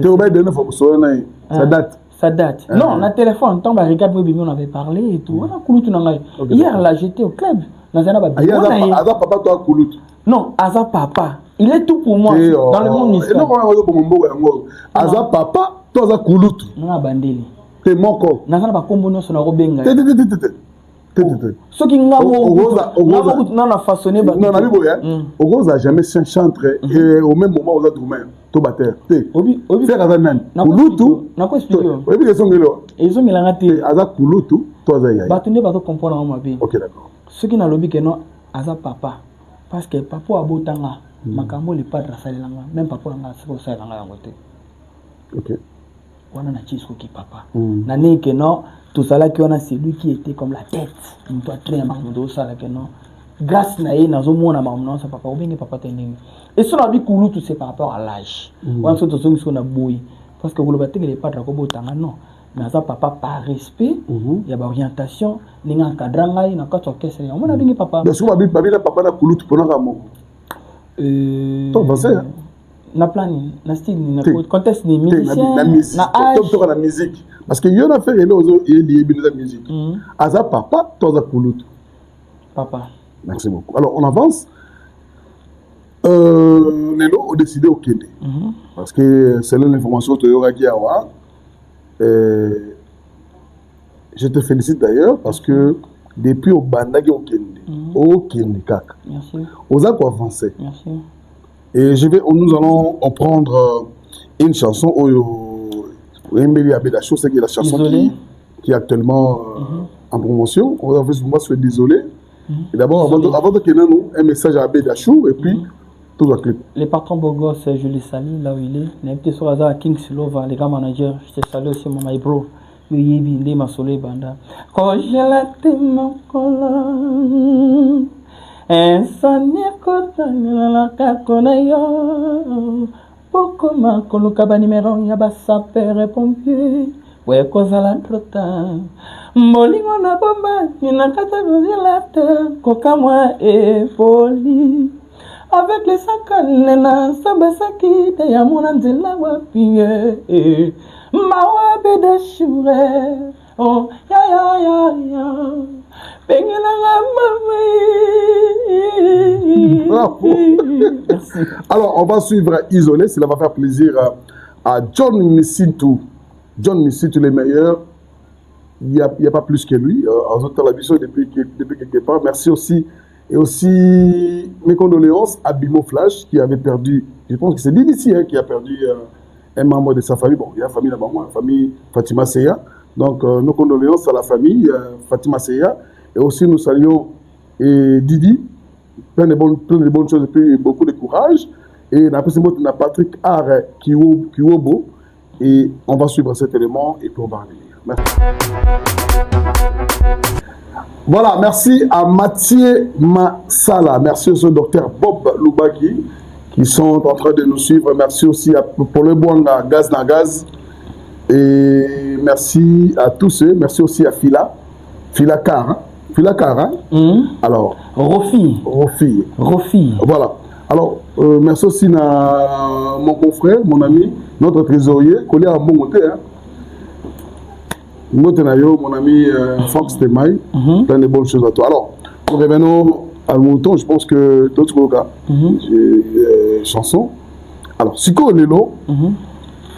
T'es obligé de ne pas son nom. Ça date. Non, on a téléphone, tant bah regarde on avait parlé et tout. On a coulu tout Nangaï. Hier là, j'étais au club. Aza papa toi coulu. Non, Aza papa. Il est tout pour moi dans le monde mystique. Aza papa toi coulu. Non, bandeli. T'es mon corps. N'a pas combiné sur la robenga. Ce qui n'a pas façonné. Non, Rose n'a jamais chanté et au même moment, on a trouvé tout batteur. C'est Razanan. Kulutu. N'a pas expliqué. Oui, ils ont mis là. Ils ont mis la raté. Aza Kulutu, toi, Zaya. Batunde va te comprendre ma vie. Ok, d'accord. Ce qui n'a lobby que non, Aza papa. Parce que papa a beau temps, Makambo n'est pas de la même papa n'a pas de la côté. Ok. On a un qui papa. Nané que non. Tout ça là qu'on a c'est lui qui était comme la tête. On doit traîner dans ça là que non. Grâce naïe dans un monde à maman ça papa ou bien papa t'aimes. Et ça la vie coulou tout c'est par rapport à l'âge. On se trouve sur na boui parce que vous le battez les pas trop beau temps non. Mais ça papa par respect, il y a orientation, ni un cadran na quand on caisse on a bien papa. Mais souvent la papa na coulou pour na mo. Toi pensez na plan na style na contexte ni musicien na âge na musique parce que y en a fait les autres il lié bien la musique aza papa toi coulou papa merci beaucoup alors on avance les lots ont décidé au Kenya parce que selon l'information que tu auras qui avoir je te félicite d'ailleurs parce que depuis au bandagi au Kenya kaka merci aux a quoi avancer merci. Et nous allons prendre une chanson où Embeli Abedachou, c'est la chanson qui est actuellement en promotion. On va se désolé. Et d'abord, avant de qu'il nous un message à Bédachou et puis tout va clip. Les patrons Bogos, je les salue là où il est. L'invité sur Aza King Silova, les gars managers, je te salue aussi mon my bro. Yoyebi, Nde Masole Banda. Quand j'ai la mon collant, un sonnier coton, la cacona yo. Pourquoi ma coloca numéro yaba sapeur et pompier? Ouais, cause à la trota. Molingo na bomba, nina kata la terre, coca moi et folie. Avec les sacs, nena, sabasaki, de yamunanzila wapie. Mawabe de chure, oh, ya. Pengela la Merci. Alors, on va suivre Isolé, cela va faire plaisir à John Missintou. John Missintou, le meilleur. Il n'y a pas plus que lui. En autant la vision depuis quelque part. Merci aussi. Et aussi, mes condoléances à Bimo Flash, qui avait perdu, je pense que c'est lui ici, qui a perdu un membre de sa famille. Bon, il y a la famille là-bas, la famille Fatima Seya. Donc, nos condoléances à la famille Fatima Seya. Et aussi, nous saluons Didi, plein de bonnes choses et puis beaucoup de courage. Et après ce mot, on a Patrick Are Kiwobo. Et on va suivre cet élément et puis on va revenir. Merci. Voilà, merci à Mathieu Massala. Merci au docteur Bob Loubaki qui sont en train de nous suivre. Merci aussi à Paul Boanga, Gaz na Gaz. Et merci à tous ceux. Merci aussi à Fila Car. Fila Car, Alors. Rofi. Voilà. Alors, merci aussi à mon confrère, mon ami, notre trésorier, collé à mon côté. Mon ami Franck Stemay, plein de bonnes choses à toi. Alors, nous revenons à Mouton, je pense que d'autres gars, chansons. Alors, Siko Lelo,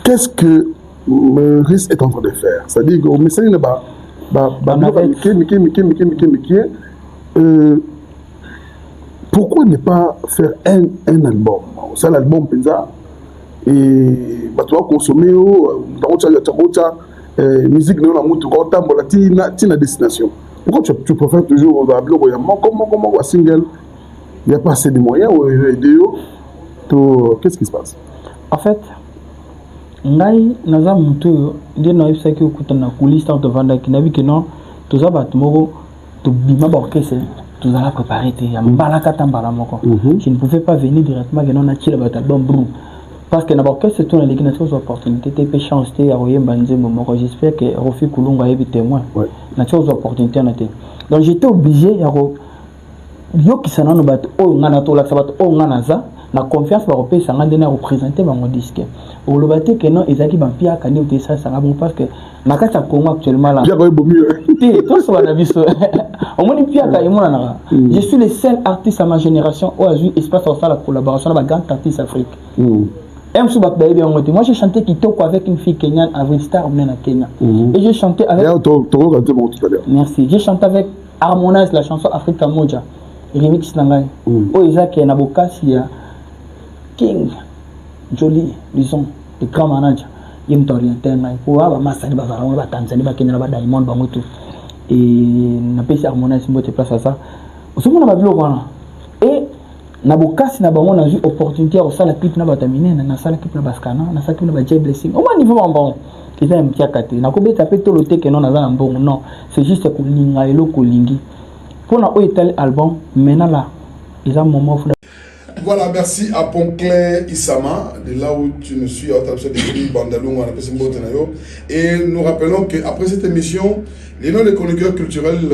qu'est-ce que Maurice est en train de faire? C'est-à-dire qu'au message, pourquoi ne pas faire un album? C'est l'album Penza, et tu vas consommer musique de la moto quand tu as destination. Pourquoi tu préfères toujours comment un single? Il n'y a pas assez de moyens ou vidéo. Qu'est-ce qui se passe? En fait, ngai naza mutu nde na yebisa ki okuta na kulista to vanda ki na bi que non toza bato moko to bima ba orchestre tozala préparer te ya mbala kata mbala moko. Je ne pouvais pas venir directement que non na tira bato album brou. Parce que n'abord que c'est tout les gens ont opportunité te chance te aroyer banzembo moko. J'espère que Rofi Kulunga est témoin. Na chose opportunité na te. Donc j'étais obligé ya ro yo ki sana no bato o ngana to la sabato o ngana za na confiance ba repé sanga ndena représenter bango disque. Au lobate que non ezaki ba pia kani ou te ça sanga bon parce que na kata Congo actuellement là. Pia ba bo mieux. Tout ça na biso. Au moins pia ka imona na. Je suis le seul artiste à ma génération où a eu espace pour faire la collaboration avec grand artiste afrique. Moi j'ai chanté Kitoko avec une fille kenyane, Avril Star, on est à Kenya. Et j'ai chanté avec. Merci. J'ai chanté avec Harmonize la chanson Africa Moja. Remix Nangai. Oh Isaac et Nabokasi, King, Jolie, disons, le grand manager. Il me orienté pour avoir ma salle, Tanzanie, Kenya, Diamond, Bamutu. Et n'a pas Harmonize, une bonne place à ça. Au second, on a vu et Nabokasi na bango na eu opportunité à faire la clip na batamine na sala clip na baskana na sala clip na Jay Blessing au moins niveau bon ils aiment tia kate na ko beta pe to lote que non na bon non c'est juste ko linga elo ko lingi pour na o etal album maintenant là ils ont moment. Voilà, merci à Ponclair Isama, de là où tu nous suis, et nous rappelons qu'après cette émission, les noms des chroniqueurs culturels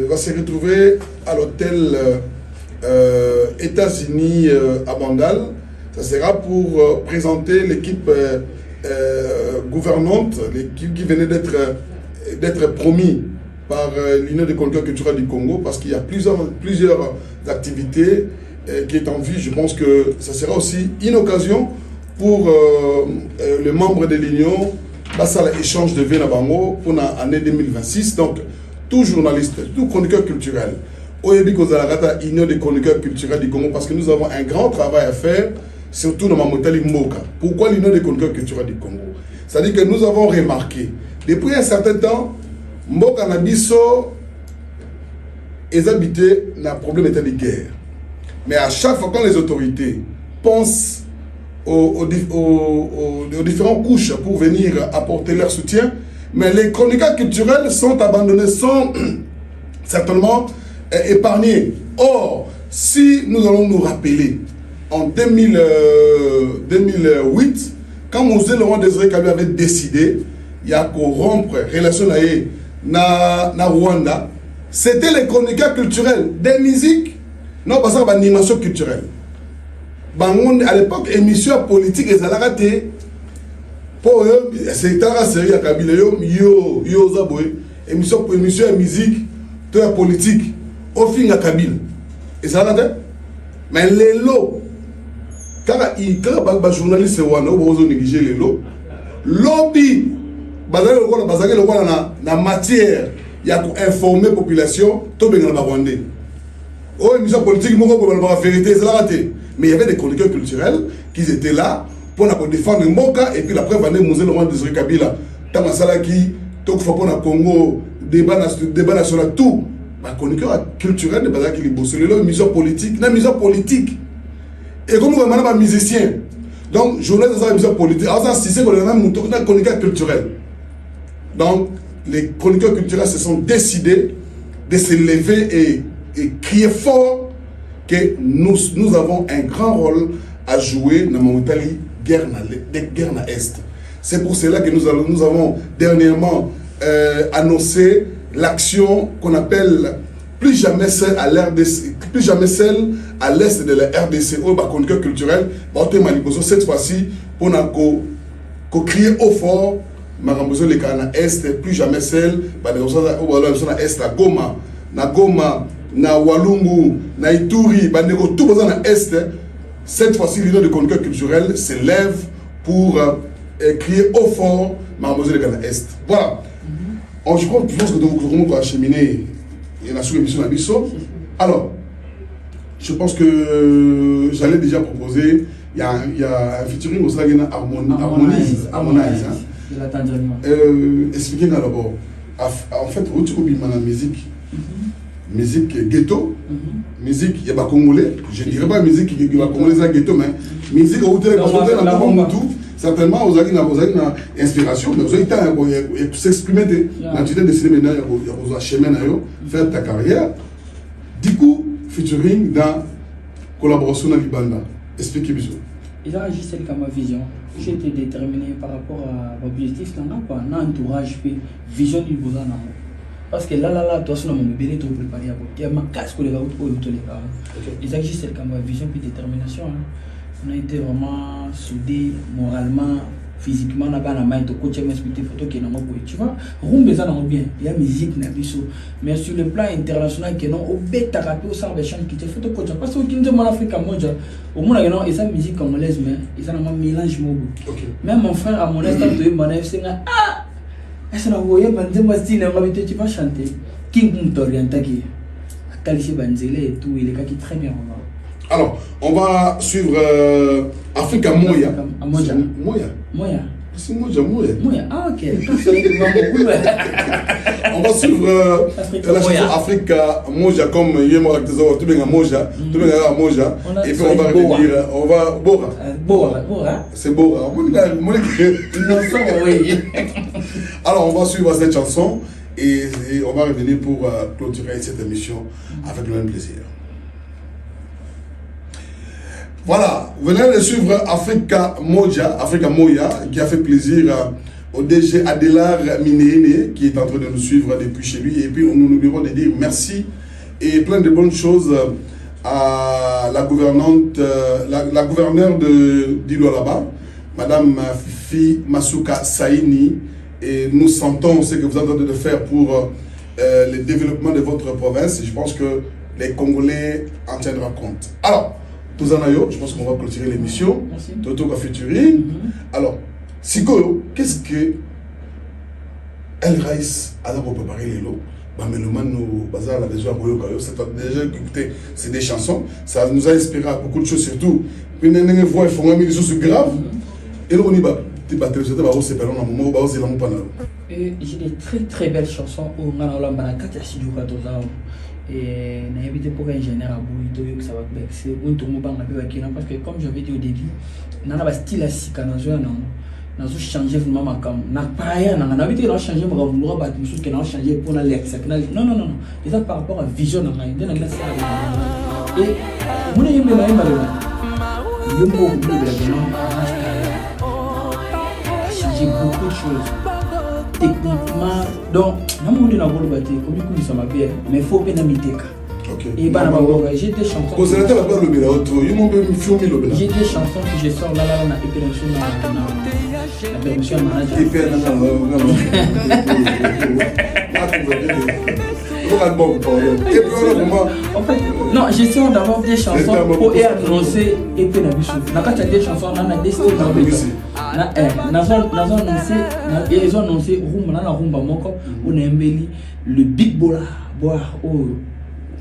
va se retrouver à l'hôtel États-Unis à Bandal. Ça sera pour présenter l'équipe gouvernante, l'équipe qui venait d'être promis par l'Union des chroniqueurs culturels du Congo, parce qu'il y a plusieurs activités qui est en vue. Je pense que ça sera aussi une occasion pour les membres de l'Union passer à l'échange de Vienne à Bango pour l'année 2026. Donc, tout journaliste, tout chroniqueur culturel, Oyebi Kozalagata, Union des chroniqueurs culturels du Congo, parce que nous avons un grand travail à faire, surtout dans Mamotali Moka. Pourquoi l'Union des chroniqueurs culturels du Congo? C'est-à-dire que nous avons remarqué, depuis un certain temps, Mboka na biso est habité na problème état de guerre. Mais à chaque fois quand les autorités pensent aux différentes couches pour venir apporter leur soutien, mais les chroniqueurs culturels sont abandonnés, sont certainement épargnés. Or, si nous allons nous rappeler, en 2008, quand Mosé Laurent Désiré Kabila avait décidé, il y a qu'au rompre relation na Rwanda, c'était les chroniqueurs culturels, des musiques, non pas ça, l'animation culturelle. À l'époque, émission politique, ils allaient rater. Pour eux, c'était la série à Kabila, yo Zaboé, émission musique, tout la politique, au fin à Kabila. Et ça raté. Mais les lots, quand les journalistes ont négligé les lots, lobby, la matière, il y a pour informer la population, tout le monde Rwandais. Oh, émission politique, il y a la vérité, c'est la raté. Mais il y avait des chroniqueurs culturels qui étaient là pour défendre le Mboka, et puis la preuve, Mosé Laurent Désiré Kabila, Tamasala qui, tout pour le Congo, débat national, tout. Les chroniqueurs culturels, les bazar qui les bossent, les émissions politiques, la mission politique. Et comme nous avons des musiciens, donc, journalistes dans la mission politique, alors si c'est qu'on a un chroniqueur culturel. Donc, les chroniqueurs culturels se sont décidés de se lever et crier fort que nous avons un grand rôle à jouer dans la guerre dans l'Est. C'est pour cela que nous avons dernièrement annoncé l'action qu'on appelle plus jamais celle à l'RDC, plus jamais celle à l'Est de la RDC, au chroniqueur culturel, cette fois-ci, pour crier au fort, les cas Est, plus jamais celle, à Est, à Goma, na Walungu, na Ituri, tout dans l'Est. Cette fois-ci, l'union de chroniqueurs culturels se lève pour crier au fort, les cas Est. Voilà. Je pense que nous allons acheminer la sous-émission à Bissot. Alors, je pense que j'allais déjà proposer, il y a un featuring au Sagina Harmonize. De la Tanzanie. Expliquez-nous d'abord. En fait, où tu oublies la musique? Musique ghetto, musique il y a pas congolais, je dirais pas musique qui va congolais ghetto, mais musique où tu es tout. Certainement, vous avez une inspiration, mais vous avez tout s'exprimer, tu t'es décidé maintenant, vous avez chemin faire ta carrière. Du coup, featuring dans collaboration avec Libanda. Expliquez-moi. Il a agi celle comme ma vision. J'ai été déterminé par rapport à l'objectif, un entourage, vision du besoin. Parce que là, toi, on a bien trop préparé. Il y a ma casse pour les gars, ils agissent celle comme ma vision et détermination. On a été vraiment soudés moralement, physiquement, on a pas la main de coach, m'expliquer photo qui est dans mon pays. Tu vois, rumbe ça dans bien. Il y a musique na biso, mais sur le plan international que non, au bêta rapé au sang de chant qui te photo coach. Parce que au Kinzo Afrique à Monja, au monde que non, et ça musique congolaise mais ils ont un mélange mot. Même mon frère à mon instant de mon FC ah, est-ce que vous voyez banze mastine en habité tu vas chanter King Mtoriantaki. Talisé Banzele et tout, il est qui très bien. Alors, on va suivre Africa Moya. Moya. C'est Moya. Ah, ok. On va suivre la chanson Africa Moja comme Yemo Actezor, tout bien à Moja, et puis on va revenir, on va Bora. C'est Bora. Alors, on va suivre cette chanson et on va revenir pour clôturer cette émission avec le même plaisir. Voilà, vous venez de suivre Africa Moya, qui a fait plaisir au DG Adélar Minéné, qui est en train de nous suivre depuis chez lui. Et puis, nous n'oublierons de dire merci et plein de bonnes choses à la gouvernante, la gouverneure d'Ilo-Laba, Madame Fifi Masuka Saini. Et nous sentons ce que vous êtes en train de faire pour le développement de votre province. Et je pense que les Congolais en tiendront compte. Alors, je pense qu'on va clôturer l'émission. Toto va featuring. Alors, Siko, qu'est-ce que El Raïs a préparé les lots? C'est des chansons. Ça nous a inspiré à beaucoup de choses, surtout. Puis, il faut des choses graves. Et on y va. tu vas te jeter, c'est pas un moment où c'est l'amour pendant. J'ai des très très belles chansons où on a la banacata si du ratour. Et n'invité pour ingénieur à Bouito que ça va bien. C'est un tournoi par la parce que comme j'avais dit au début, on a un style à sika dans un an. Nous avons changé vraiment ma cam. N'a pas rien, on a habitué à changer, mais on va battre nous que nous changer pour la lex. Non non non. Et ça par rapport à vision on a une et on est même là il y a beaucoup de changer beaucoup de choses. Techniquement, donc, nous avons dit ça m'a bien, mais il faut bien m'imiter. Et j'ai des chansons. J'ai des chansons que je sors là, la permission en fait, non, j'essaie d'avoir des chansons pour annoncer et puis des chansons, on a des styles ils ont annoncé Rumba Moko, on a le Big Bola,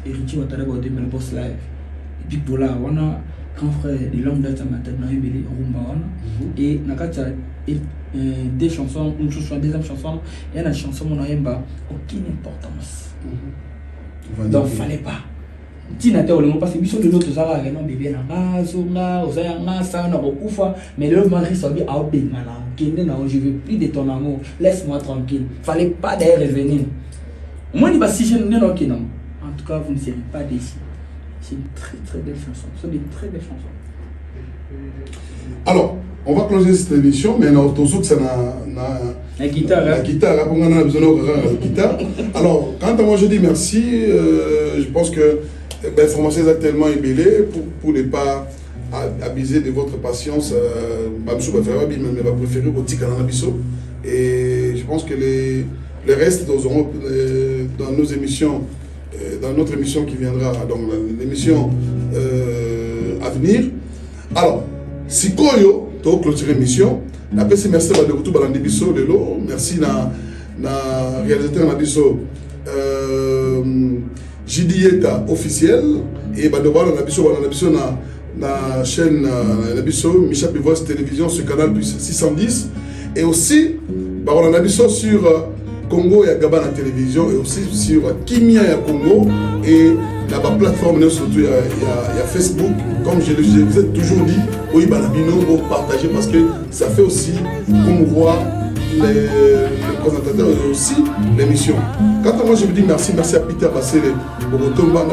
héritier de le boss live. Big Bola, on a grand frère de l'homme date à ma tête, Rumba, et Nakata des chansons, une deuxième chanson, et la chanson, on a aucune importance. Donc, il ne fallait pas. Parce que de l'autre, ça va bébé, mais le mari s'est dit, je veux plus de ton amour, laisse-moi tranquille. Il ne fallait pas d'ailleurs revenir. Moi, je si je ne en tout cas, vous ne serez pas déçus. C'est une très très belle chanson. Ce sont des très belles chansons. Alors, on va closer cette émission, mais on a la guitare. La guitare, on a besoin de guitare. Alors, quand moi je dis merci, je pense que l'information est tellement ébellée pour ne pas abuser de votre patience. Je vais préférer au petit canal Abisso. Et je pense que les restes auront dans nos émissions, dans notre émission qui viendra, donc l'émission à venir. Alors, si Koyo, tu as clôturé l'émission, après c'est merci de retour dans l'émission de l'eau, merci na réalisateur de l'émission JDieta officiel, et de voir l'émission na chaîne l'émission Michel Pivois Télévision sur canal plus 610, et aussi l'émission sur Congo et Gabana Télévision, et aussi sur Kimia et Congo, et la plateforme surtout il y a Facebook, comme je vous ai toujours dit, oui, pour partager parce que ça fait aussi promouvoir les présentateurs et aussi l'émission. Quand moi je vous dis merci à Peter Bassele pour retour à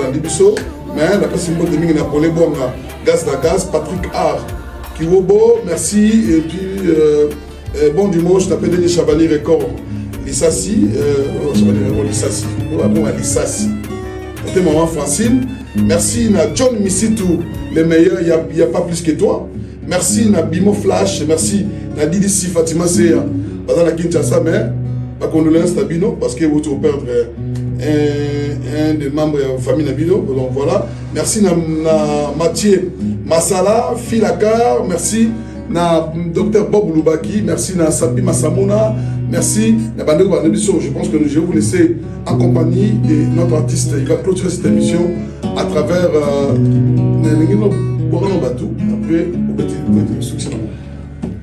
la Libiso, mais la personne de Ming Napoléon Bonga, Gaz Dagaz, Patrick Art, Kiwobo, merci, et puis bon dimanche, je t'appelle des Chavalier Record, Lissassi, Lissassi, c'était maman Francine. Merci à John Missitou, les meilleurs, il n'y a pas plus que toi. Merci à Bimo Flash, merci à Didi Fatima Seya, dans la Kinshasa, mais ma condoléance à Bino, parce que vous perdre un des membres de la famille Nabino. Donc voilà. Merci à Mathieu Masala, Filakar, merci à Dr Bob Loubaki, merci à Sapi Massamuna. Merci. Je pense que je vais vous laisser en compagnie de notre artiste. Il va clôturer cette émission à travers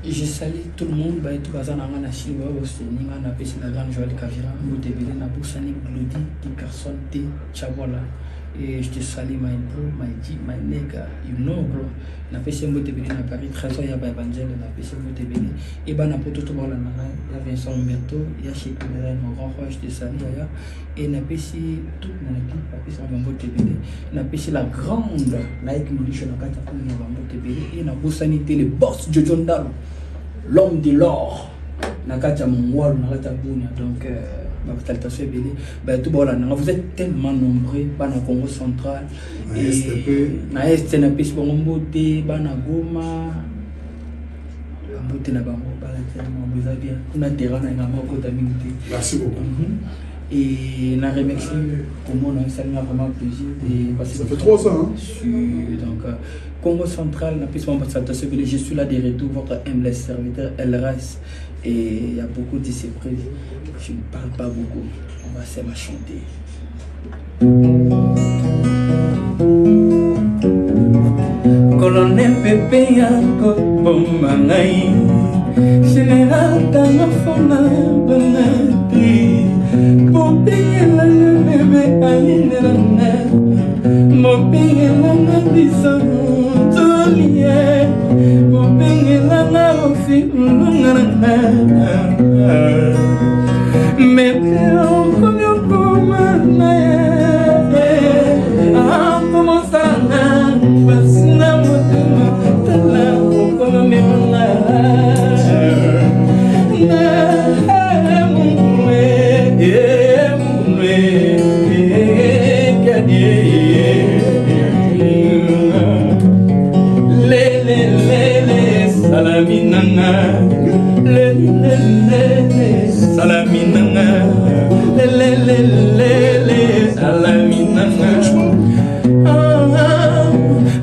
je salue tout le monde, tout le monde. Et je te salue, my bro, my G, my nigga, you know, bro. Na pesi mbote bele na Paris, trésor ya ba evangile na pesi mbote bele. Et ba na poto to ba la na ya Vincent Humberto, ya chez Caméra mon grand frère, je te salue ya. Et na pesi toute mon équipe, na pesi ba mbote bele. Na pesi la grande like Molisho na kata ko ya ba mbote bele. Et na bosanité le boss Jojo Ndalo, l'homme de l'or. Na kata mon wall na kata bunya donc vous êtes tellement nombreux dans le Congo central et na est na pesi bongo te bana Goma na bango bala bien na terrain na ngamo ko mingi. Merci beaucoup. Et na remercie comment ça m'a vraiment plaisir de passer. Ça fait 3 ans donc Congo central na pesi bongo je suis là de retour, votre humble serviteur Elras, et il y a beaucoup de surprises. Je ne parle pas beaucoup, on va seulement chanter. Colonel Pepe Yanko Bomangai Général Tangafona Banati Popingela bébé Alinelana Mopingela Nadisa Tolie Popingela Ofi Lungarana Meteo Konyokoma Como sana Basina Motema Tala Okoma Memanga Salaminanga, salaminanga, salaminanga.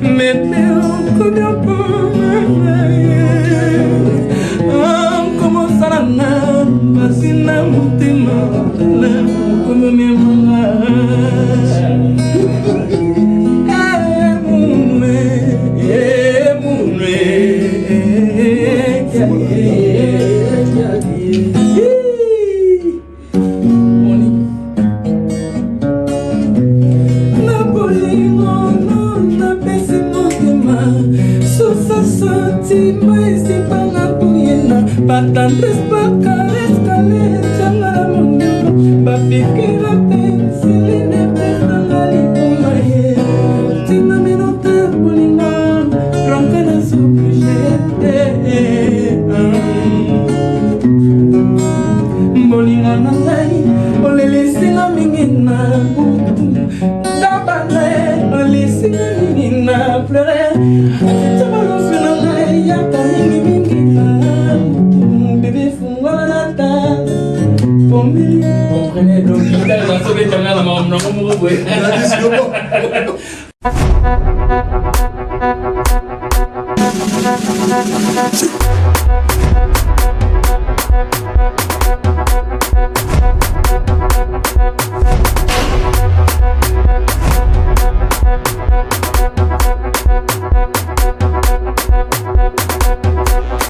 Meteu como sarana, basina mutima, como minha Patandres bakares kale changara mundu bapikira pensiline pesangali kumaye tina minota pulinga ronkana supujete bolinga nangai olelesinga mingina butu dabane olelesinga mingina plere chabalosuna ngai yakamingi mingina comprenez donc il a sauvé ta mère la maman non comme vous voyez la discussion